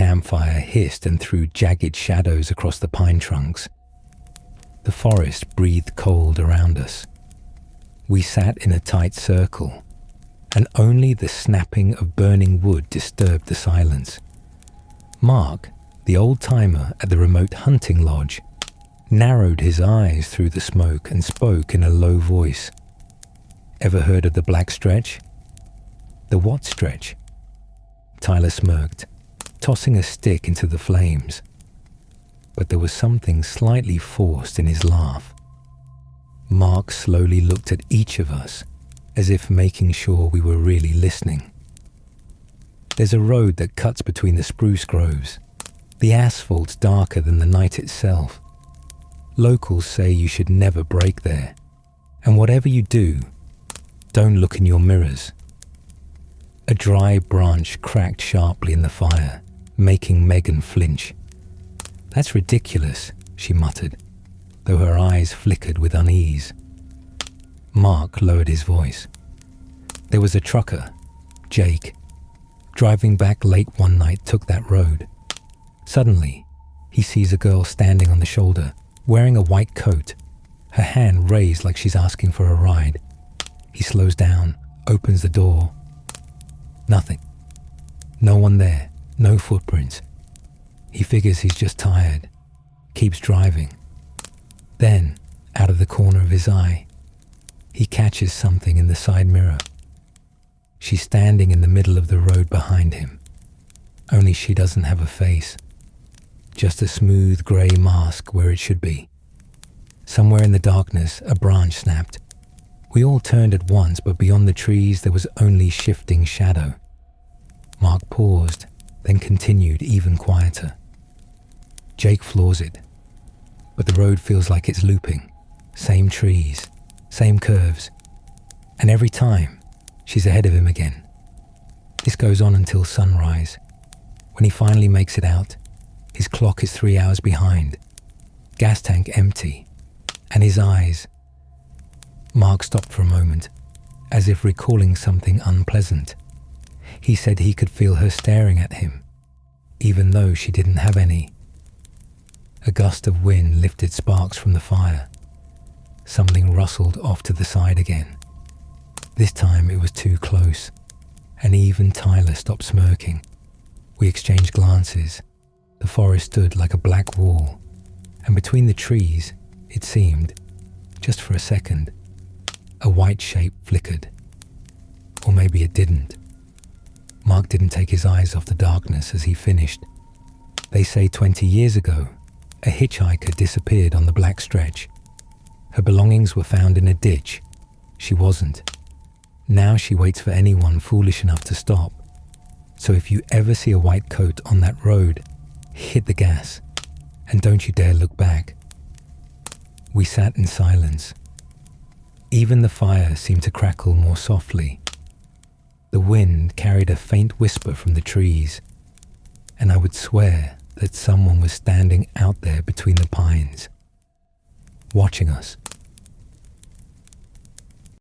campfire hissed and threw jagged shadows across the pine trunks. The forest breathed cold around us. We sat in a tight circle, and only the snapping of burning wood disturbed the silence. Mark, the old-timer at the remote hunting lodge, narrowed his eyes through the smoke and spoke in a low voice. "Ever heard of the Black Stretch?" "The what stretch?" Tyler smirked, tossing a stick into the flames. But there was something slightly forced in his laugh. Mark slowly looked at each of us, as if making sure we were really listening. "There's a road that cuts between the spruce groves. The asphalt's darker than the night itself. Locals say you should never break there, and whatever you do, don't look in your mirrors." A dry branch cracked sharply in the fire, making Megan flinch. "That's ridiculous," she muttered, though her eyes flickered with unease. Mark lowered his voice. "There was a trucker, Jake, driving back late one night, took that road. Suddenly, he sees a girl standing on the shoulder, wearing a white coat, her hand raised like she's asking for a ride. He slows down, opens the door. Nothing. No one there, no footprints. He figures he's just tired, keeps driving. Then, out of the corner of his eye, he catches something in the side mirror. She's standing in the middle of the road behind him, only she doesn't have a face, just a smooth grey mask where it should be. Somewhere in the darkness, a branch snapped. We all turned at once, but beyond the trees there was only shifting shadow. Mark paused, then continued even quieter. "Jake floors it, but the road feels like it's looping. Same trees, same curves, and every time, she's ahead of him again. This goes on until sunrise. When he finally makes it out, his clock is 3 hours behind, gas tank empty, and his eyes..." Mark stopped for a moment, as if recalling something unpleasant. He said he could feel her staring at him, even though she didn't have any. A gust of wind lifted sparks from the fire. Something rustled off to the side again. This time it was too close, and even Tyler stopped smirking. We exchanged glances. The forest stood like a black wall, and between the trees, it seemed, just for a second, a white shape flickered. Or maybe it didn't. Mark didn't take his eyes off the darkness as he finished. "They say 20 years ago, a hitchhiker disappeared on the Black Stretch. Her belongings were found in a ditch. She wasn't. Now she waits for anyone foolish enough to stop. So if you ever see a white coat on that road, hit the gas, and don't you dare look back." We sat in silence. Even the fire seemed to crackle more softly. The wind carried a faint whisper from the trees, and I would swear that someone was standing out there between the pines, watching us.